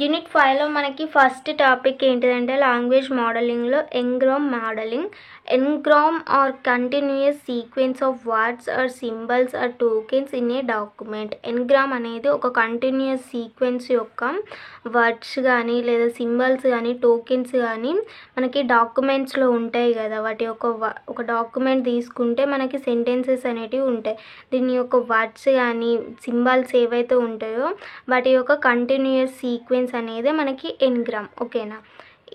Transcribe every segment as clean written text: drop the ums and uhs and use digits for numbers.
Unit 5లో మనకి first topic ఏంటిదంటే language మోడలింగ్లో ngram modelling. Ngram are continuous sequence of words or symbols or tokens in a document. Ngram అనేది ఒక continuous sequence యొక్క words కానీ లేదా సింబల్స్ కానీ టోకెన్స్ కానీ మనకి డాక్యుమెంట్స్లో ఉంటాయి కదా. వాటి యొక్క ఒక డాక్యుమెంట్ తీసుకుంటే మనకి సెంటెన్సెస్ అనేటివి ఉంటాయి. దీని యొక్క వర్డ్స్ కానీ సింబల్స్ ఏవైతే ఉంటాయో వాటి యొక్క కంటిన్యూయస్ సీక్వెన్స్ అనేది మనకి ఎంగ్రామ్. ఓకేనా.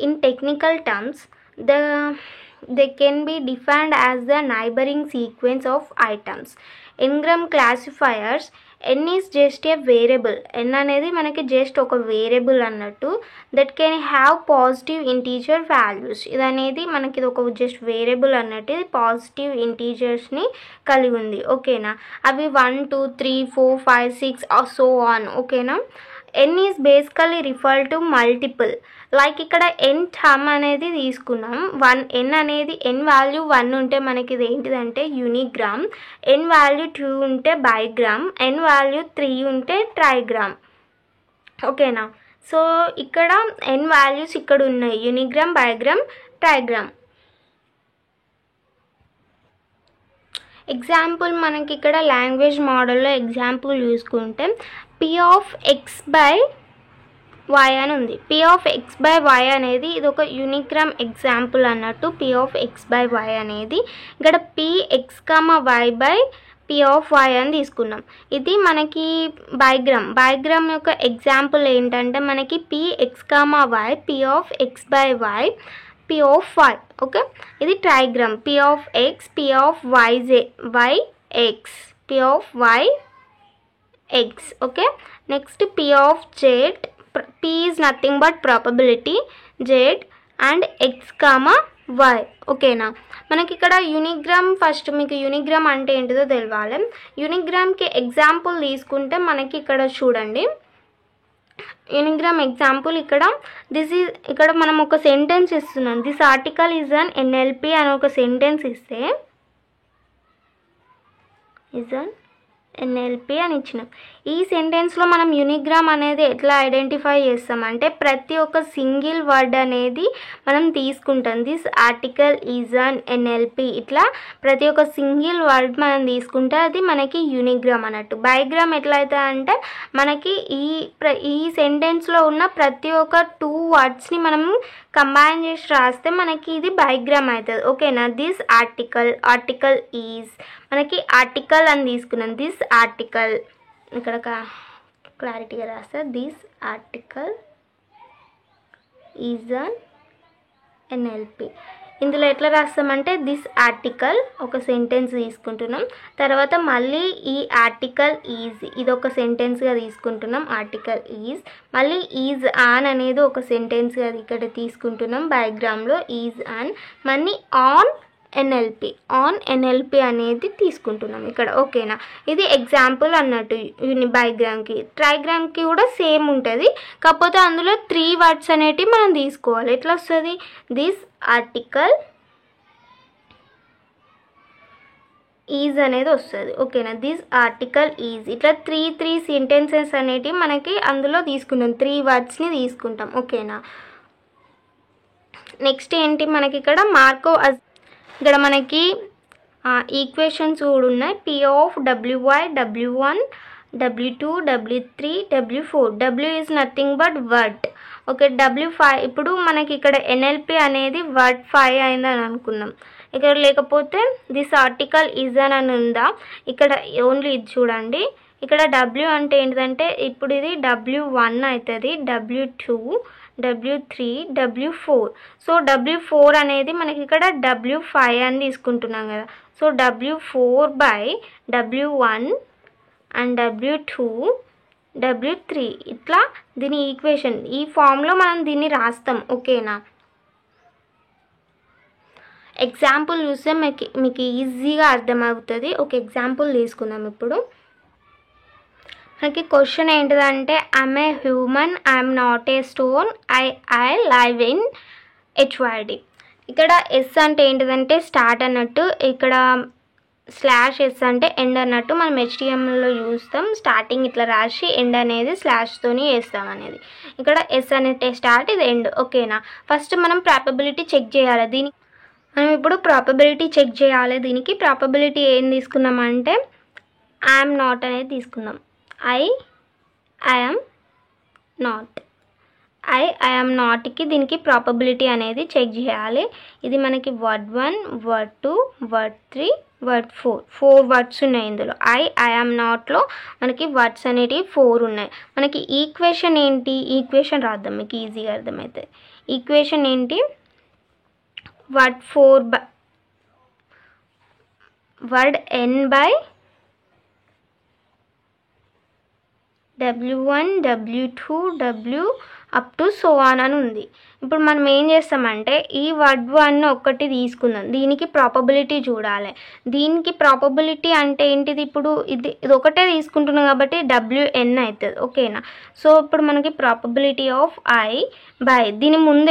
In technical terms they can be defined as the neighboring sequence of items. Engram classifiers n is just a variable. n అనేది మనకి జస్ట్ ఒక వేరియబుల్ అన్నట్టు. That can have positive integer values. ఇది అనేది మనకి ఇది ఒక జస్ట్ వేరియబుల్ అన్నట్టు. ఇది పాజిటివ్ ఇంటీజర్స్ని కలిగి ఉంది. ఓకేనా. అవి 1 2 3 4 5 6 సో ఆన్. ఓకేనా. n is basically refer to multiple. Like ఇక్కడ n టర్మ్ అనేది తీసుకున్నాం. n అనేది n వాల్యూ 1 ఉంటే మనకి ఇది ఏంటిదంటే యూనిగ్రామ్, n వాల్యూ 2 ఉంటే బైగ్రామ్, n వాల్యూ 3 ఉంటే ట్రైగ్రామ్. ఓకేనా. సో ఇక్కడ n వాల్యూస్ ఇక్కడ ఉన్నాయి, యూనిగ్రామ్, బైగ్రామ్, ట్రైగ్రామ్. ఎగ్జాంపుల్ మనకి ఇక్కడ లాంగ్వేజ్ మోడల్లో ఎగ్జాంపుల్ చూసుకుంటే p of X by y అని ఉంది. p of X by y అనేది ఇది ఒక యూనిగ్రామ్ ఎగ్జాంపుల్ అన్నట్టు. p of X by y అనేది ఇక్కడ p X y by p of y అని తీసుకున్నాం. ఇది మనకి బైగ్రామ్ యొక్క ఎగ్జాంపుల్ ఏంటంటే మనకి p X y p of X by y p of y. Okay. ఇది ట్రైగ్రామ్ p of X p of y x p of y x. Okay. Next p of z, p is nothing but probability, z and x, y. ఓకేనా. మనకి ఇక్కడ యూనిగ్రామ్ first మీకు యూనిగ్రామ్ అంటే ఏంటిదో తెలవాలి. యూనిగ్రామ్కి example తీసుకుంటే మనకి ఇక్కడ చూడండి, యూనిగ్రామ్ ఎగ్జాంపుల్ ఇక్కడ ఇక్కడ మనం ఒక సెంటెన్స్ ఇస్తున్నాం. This article is an NLP అని ఒక సెంటెన్స్ ఇస్తే NLP అని ఇచ్చినాం. ఈ సెంటెన్స్లో మనం యూనిగ్రామ్ అనేది ఎట్లా ఐడెంటిఫై చేస్తామంటే ప్రతి ఒక్క సింగిల్ వర్డ్ అనేది మనం తీసుకుంటాం. This article is an NLP. ఇట్లా ప్రతి ఒక్క సింగిల్ వర్డ్ మనం తీసుకుంటే అది మనకి యూనిగ్రామ్ అన్నట్టు. బైగ్రామ్ ఎట్లయితే అంటే మనకి ఈ సెంటెన్స్లో ఉన్న ప్రతి ఒక్క 2 వర్డ్స్ని మనం కంబైన్ చేసి రాస్తే మనకి ఇది బైగ్రామ్ అవుతుంది. ఓకేనా. దిస్ ఆర్టికల్ ఈజ్ మనకి ఆర్టికల్ అని తీసుకున్నాం. దిస్ ఆర్టికల్ ఇక్కడ క్లారిటీగా రాస్తా. This article is an NLP. ఇందులో ఎట్లా రాస్తామంటే దిస్ ఆర్టికల్ ఒక సెంటెన్స్ తీసుకుంటున్నాం, తర్వాత మళ్ళీ ఈ ఆర్టికల్ ఈజ్ ఇది ఒక సెంటెన్స్గా తీసుకుంటున్నాం. ఆర్టికల్ ఈజ్ మళ్ళీ ఈజ్ ఆన్ అనేది ఒక సెంటెన్స్గా ఇక్కడ తీసుకుంటున్నాం. బైగ్రామ్లో ఈజ్ ఆన్ మళ్ళీ ఆన్ NLP అనేది తీసుకుంటున్నాం ఇక్కడ. ఓకేనా. ఇది ఎగ్జాంపుల్ అన్నట్టు బైగ్రామ్కి. ట్రైగ్రామ్కి కూడా సేమ్ ఉంటుంది, కాకపోతే అందులో 3 వర్డ్స్ అనేటివి మనం తీసుకోవాలి. ఎట్లా వస్తుంది, దిస్ ఆర్టికల్ ఈజ్ అనేది వస్తుంది. ఓకేనా. దిస్ ఆర్టికల్ ఈజ్ ఇట్లా 3 సెంటెన్సెస్ అనేటివి మనకి అందులో తీసుకుంటాం. 3 వర్డ్స్ని తీసుకుంటాం. ఓకేనా. నెక్స్ట్ ఏంటి మనకి ఇక్కడ మార్కవ్ ఇక్కడ మనకి ఈక్వేషన్స్ కూడా ఉన్నాయి. p of WY W1 W2 W3 W4. W is nothing but word. Okay. W5 ఇప్పుడు మనకి ఇక్కడ NLP అనేది వర్డ్ 5 అయిందని అనుకున్నాం. ఇక్కడ లేకపోతే దిస్ ఆర్టికల్ ఈజ్ అని ఉందా, ఇక్కడ ఓన్లీ ఇది చూడండి. ఇక్కడ W అంటే ఏంటిదంటే ఇప్పుడు ఇది W1 అవుతుంది, W2 W3 W4. So W4 అనేది మనకి ఇక్కడ W5 అని తీసుకుంటున్నాం కదా. So W4 by W1 and W2 W3 ఇట్లా దీని ఈక్వేషన్ ఈ ఫామ్లో మనం దీన్ని రాస్తాం. ఓకేనా. ఎగ్జాంపుల్ చూస్తే మీకు ఈజీగా అర్థమవుతుంది. ఒక ఎగ్జాంపుల్ తీసుకుందాం ఇప్పుడు. మనకి క్వశ్చన్ ఏంటిదంటే I'm a human, I'm not a stone, I live in HYD. ఇక్కడ S అంటే ఏంటిదంటే స్టార్ట్ అన్నట్టు. ఇక్కడ స్లాష్ ఎస్ అంటే ఎండ్ అన్నట్టు మనం HTMLలో చూస్తాం. స్టార్టింగ్ ఇట్లా రాసి ఎండ్ అనేది స్లాష్తోని వేస్తాం అనేది. ఇక్కడ ఎస్ అనేది స్టార్ట్, ఇది ఎండ్. ఓకేనా. ఫస్ట్ మనం ప్రాబబిలిటీ చెక్ చేయాలి. మనం ఇప్పుడు ప్రాబబిలిటీ చెక్ చేయాలి. దీనికి ప్రాబబిలిటీ ఏం తీసుకున్నామంటే ఐఎమ్ నాట్ అనేది తీసుకుందాం. ఐ యామ్ నాట్కి దీనికి ప్రాబబిలిటీ అనేది చెక్ చేయాలి. ఇది మనకి word 1, word 2, word 3, word 4 words ఉన్నాయి ఇందులో. ఐ యామ్ నాట్లో మనకి వర్డ్స్ అనేటివి 4 ఉన్నాయి. మనకి ఈక్వేషన్ ఏంటి, ఈక్వేషన్ రాద్దాం మీకు ఈజీగా అర్థమవుతుంది. ఈక్వేషన్ ఏంటి, word 4 word n by W1 W2 W up to so on అని ఉంది. ఇప్పుడు మనం ఏం చేస్తామంటే ఈ వర్డ్ 1 ఒక్కటి తీసుకుందాం. దీనికి ప్రాబబిలిటీ చూడాలి. దీనికి ప్రాబబిలిటీ అంటే ఏంటిది, ఇప్పుడు ఇది ఒకటే తీసుకుంటున్నాం కాబట్టి WN అవుతుంది. ఓకేనా. సో ఇప్పుడు మనకి ప్రాబబిలిటీ ఆఫ్ ఐ బై దీని ముందు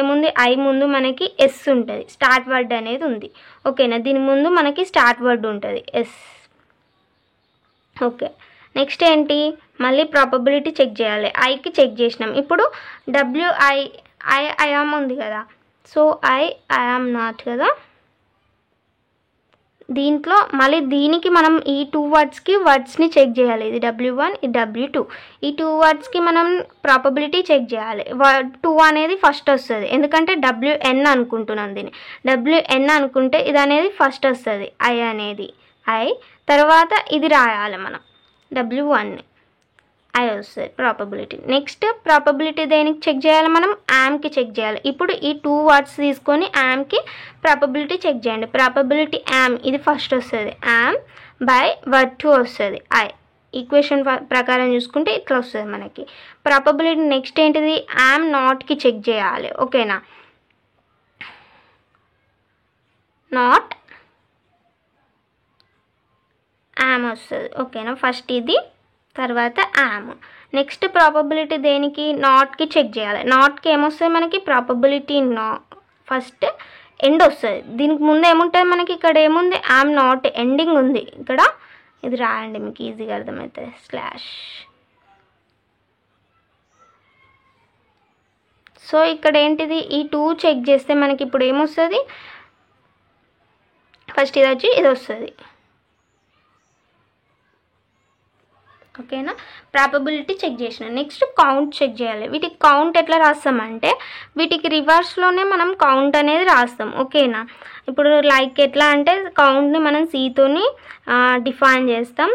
ఏముంది, ఐ ముందు మనకి ఎస్ ఉంటుంది, స్టార్ట్ వర్డ్ అనేది ఉంది. ఓకేనా. దీని ముందు మనకి స్టార్ట్ వర్డ్ ఉంటుంది ఎస్. ఓకే. నెక్స్ట్ ఏంటి, మళ్ళీ ప్రాబబిలిటీ చెక్ చేయాలి. ఐకి చెక్ చేసినాం. ఇప్పుడు ఐ యామ్ ఉంది కదా, సో ఐ యామ్ నాట్ కదా. దీంట్లో మళ్ళీ దీనికి మనం ఈ 2 వర్డ్స్ని చెక్ చేయాలి. ఇది W1, ఇది W2. ఈ 2 వర్డ్స్కి మనం ప్రాబబిలిటీ చెక్ చేయాలి. వర్డ్ 2 అనేది ఫస్ట్ వస్తుంది, ఎందుకంటే WN అనుకుంటున్నాం. దీన్ని WN అనుకుంటే ఇది అనేది ఫస్ట్ వస్తుంది, ఐ అనేది ఐ. తర్వాత ఇది రాయాలి మనం W1 ఐ వస్తుంది ప్రాబబిలిటీ. నెక్స్ట్ ప్రాబబిలిటీ దేనికి చెక్ చేయాలి, మనం యామ్కి చెక్ చేయాలి. ఇప్పుడు ఈ 2 వర్డ్స్ తీసుకొని యామ్కి ప్రాబబిలిటీ చెక్ చేయండి. ప్రాబబిలిటీ యామ్ ఇది ఫస్ట్ వస్తుంది, యామ్ బై వర్డ్ 2 వస్తుంది ఐ. ఈక్వేషన్ ప్రకారం చూసుకుంటే ఇట్లా వస్తుంది మనకి ప్రాబబిలిటీ. నెక్స్ట్ ఏంటిది, యామ్ నాట్కి చెక్ చేయాలి. ఓకేనా. నాట్ యామ్ వస్తుంది. ఓకేనా. ఫస్ట్ ఇది, తర్వాత యామ్. నెక్స్ట్ ప్రాబబిలిటీ దేనికి, నాట్కి చెక్ చేయాలి. నాట్కి ఏమొస్తుంది మనకి, ప్రాబబిలిటీ ఫస్ట్ ఎండ్ వస్తుంది. దీనికి ముందు ఏముంటుంది మనకి, ఇక్కడ ఏముంది, యామ్ నాట్ ఎండింగ్ ఉంది. ఇక్కడ ఇది రాయండి మీకు ఈజీగా అర్థమవుతుంది, స్లాష్. సో ఇక్కడ ఏంటిది, ఈ 2 చెక్ చేస్తే మనకి ఇప్పుడు ఏమొస్తుంది, ఫస్ట్ ఇది వచ్చి ఇది వస్తుంది. ఓకేనా. ప్రాబబిలిటీ చెక్ చేసిన. నెక్స్ట్ కౌంట్ చెక్ చేయాలి. వీటికి కౌంట్ ఎట్లా రాస్తామంటే వీటికి రివర్స్లోనే మనం కౌంట్ అనేది రాస్తాం. ఓకేనా. ఇప్పుడు లైక్ ఎట్లా అంటే కౌంట్ని మనం సీతోని డిఫైన్ చేస్తాం.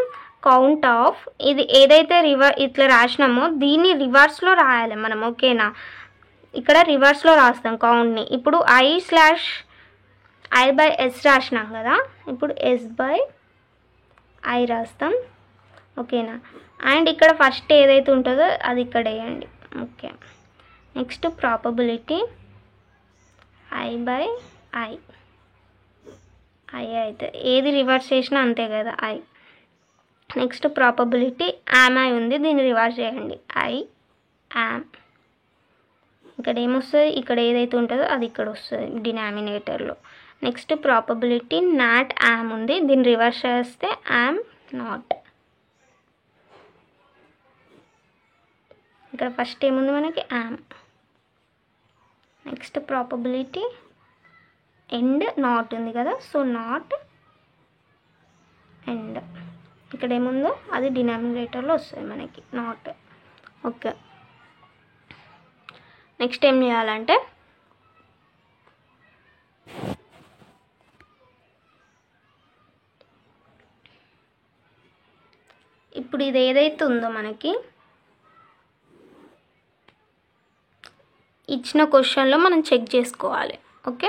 కౌంట్ ఆఫ్ ఇది ఏదైతే ఇట్లా రాసినామో దీన్ని రివర్స్లో రాయాలి మనం. ఓకేనా. ఇక్కడ రివర్స్లో రాస్తాం కౌంట్ని. ఇప్పుడు I బై ఎస్ రాసినాం కదా, ఇప్పుడు ఎస్ బై ఐ రాస్తాం. ఓకేనా. అండ్ ఇక్కడ ఫస్ట్ ఏదైతే ఉంటుందో అది ఇక్కడ వేయండి. Okay. Next probability I by I అయితే ఏది రివర్స్ చేసినా అంతే కదా, I. Next probability am I ఉంది, దీన్ని రివర్స్ చేయండి, ఐ యామ్. ఇక్కడ ఏమొస్తుంది, ఇక్కడ ఏదైతే ఉంటుందో అది ఇక్కడ వస్తుంది డినామినేటర్లో. నెక్స్ట్ ప్రాబబిలిటీ నాట్ యామ్ ఉంది, దీన్ని రివర్స్ చేస్తే యామ్ నాట్. ఇక్కడ ఫస్ట్ ఏముంది మనకి, yam. Next probability end not ఉంది కదా, సో నాట్ ఎండ్. ఇక్కడ ఏముందో అది డినామినేటర్లో వస్తుంది మనకి, నాట్. ఓకే. నెక్స్ట్ ఏం చేయాలంటే ఇప్పుడు ఇది ఏదైతే ఉందో మనకి ఇచ్చిన క్వశ్చన్లో మనం చెక్ చేసుకోవాలి. ఓకే.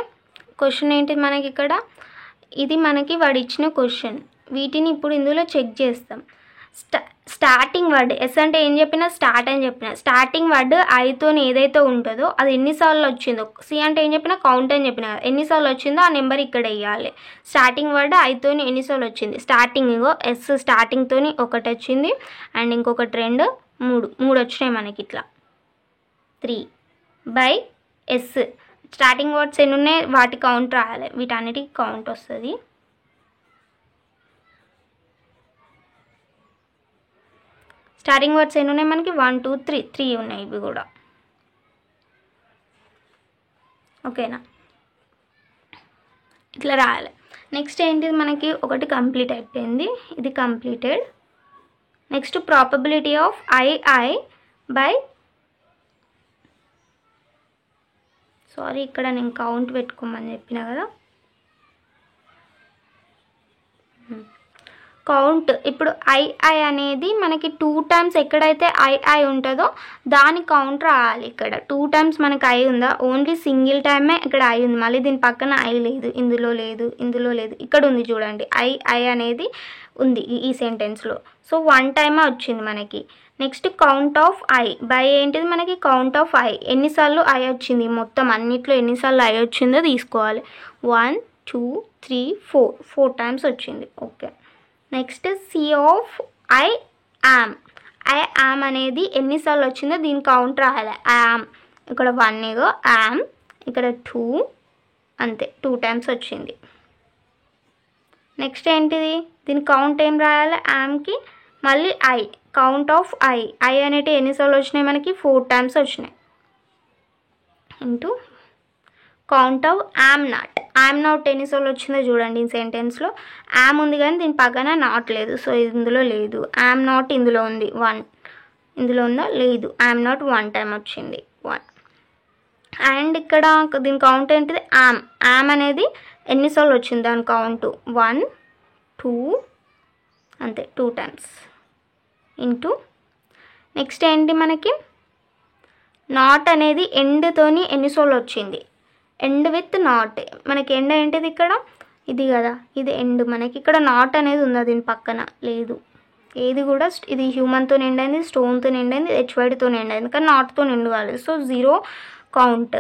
క్వశ్చన్ ఏంటి మనకి ఇక్కడ, ఇది మనకి వాడు ఇచ్చిన క్వశ్చన్. వీటిని ఇప్పుడు ఇందులో చెక్ చేస్తాం. స్టార్టింగ్ వర్డ్ ఎస్ అంటే ఏం చెప్పినా స్టార్ట్ అని చెప్పిన, స్టార్టింగ్ వర్డ్ ఐతో ఏదైతే ఉంటుందో అది ఎన్నిసార్లు వచ్చిందో, సి అంటే ఏం చెప్పినా కౌంట్ అని చెప్పిన కదా, ఎన్నిసార్లు వచ్చిందో ఆ నెంబర్ ఇక్కడ వేయాలి. స్టార్టింగ్ వర్డ్ ఐతో ఎన్నిసార్లు వచ్చింది, స్టార్టింగ్ ఎస్ స్టార్టింగ్తో ఒకటి వచ్చింది, అండ్ ఇంకొకటి 2, 3 వచ్చినాయి మనకి. ఇట్లా 3 బై ఎస్ స్టార్టింగ్ వర్డ్స్ ఎన్ని ఉన్నాయి వాటి కౌంట్ రాయాలి, వీటన్నిటికి కౌంట్ వస్తుంది. స్టార్టింగ్ వర్డ్స్ ఎన్ని ఉన్నాయి మనకి 1 2 3 3 ఉన్నాయి ఇవి కూడా. ఓకేనా, ఇట్లా రాయాలి. నెక్స్ట్ ఏంటిది మనకి ఒకటి కంప్లీట్ అయిపోయింది, ఇది completed. Next probability of I by sorry ఇక్కడ నేను కౌంట్ పెట్టుకోమని చెప్పిన కదా. కౌంట్ ఇప్పుడు ఐ అనేది మనకి 2 టైమ్స్ ఎక్కడైతే ఐ ఉంటుందో దాని కౌంట్ రాయాలి. ఇక్కడ 2 టైమ్స్ మనకి ఐ ఉందా, ఓన్లీ సింగిల్ టైమే ఇక్కడ ఐ ఉంది, మళ్ళీ దీని పక్కన ఐ లేదు, ఇందులో లేదు, ఇందులో లేదు, ఇక్కడ ఉంది చూడండి ఐ అనేది ఉంది ఈ సెంటెన్స్లో. సో 1 టైమే వచ్చింది మనకి. Next count of I by ఏంటిది మనకి కౌంట్ ఆఫ్ ఐ, ఎన్నిసార్లు ఐ వచ్చింది మొత్తం అన్నిట్లో ఎన్నిసార్లు ఐ వచ్చిందో తీసుకోవాలి. 1 2 3 4 టైమ్స్ వచ్చింది. Okay, next see of I am అనేది ఎన్నిసార్లు వచ్చిందో దీని కౌంట్ రాయాలి. యామ్ ఇక్కడ 1 ఏగో యామ్, ఇక్కడ 2 అంతే 2 టైమ్స్ వచ్చింది. నెక్స్ట్ ఏంటిది దీని కౌంట్ ఏం రాయాలి యామ్కి, మళ్ళీ ఐ కౌంట్ ఆఫ్ ఐ అనేటి ఎన్నిసార్లు వచ్చినాయి మనకి 4 టైమ్స్ వచ్చినాయి. Into count of am not ఎన్నిసార్లు వచ్చిందో చూడండి ఈ సెంటెన్స్లో. యామ్ ఉంది కానీ దీని పక్కన నాట్ లేదు, సో ఇందులో లేదు. యామ్ నాట్ ఇందులో ఉంది 1, ఇందులో ఉందా లేదు. యామ్ నాట్ 1 టైం వచ్చింది 1. అండ్ ఇక్కడ దీని కౌంట్ ఏంటిది యామ్ అనేది ఎన్నిసార్లు వచ్చింది దాని కౌంట్ 1 2 అంతే 2 టైమ్స్. ఇంటూ నెక్స్ట్ ఏంటి మనకి నాట్ అనేది ఎండ్తోని ఎన్నిసార్లు వచ్చింది, ఎండ్ విత్ నాట్. మనకి ఎండ్ ఏంటిది ఇక్కడ ఇది కదా, ఇది ఎండ్. మనకి ఇక్కడ నాట్ అనేది ఉందా దీని పక్కన లేదు, ఏది కూడా. ఇది హ్యూమన్తో ఎండ్ అయింది, స్టోన్తో ఎండ్ అయింది, హెచ్వైడ్తో ఎండ్ అయింది, కానీ నాట్తో ఎండ్ కాలేదు. So 0 count.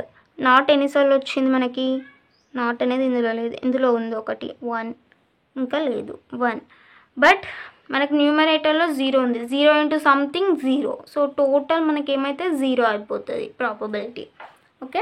నాట్ ఎన్నిసార్లు వచ్చింది మనకి, నాట్ అనేది ఇందులో లేదు, ఇందులో ఉంది ఒకటి 1, ఇంకా లేదు 1. బట్ మనకి న్యూమరేటర్లో 0 ఉంది, 0 ఇంటూ సంథింగ్ 0. సో టోటల్ మనకి ఏమైతే 0 అయిపోతుంది ప్రాబబిలిటీ. ఓకే.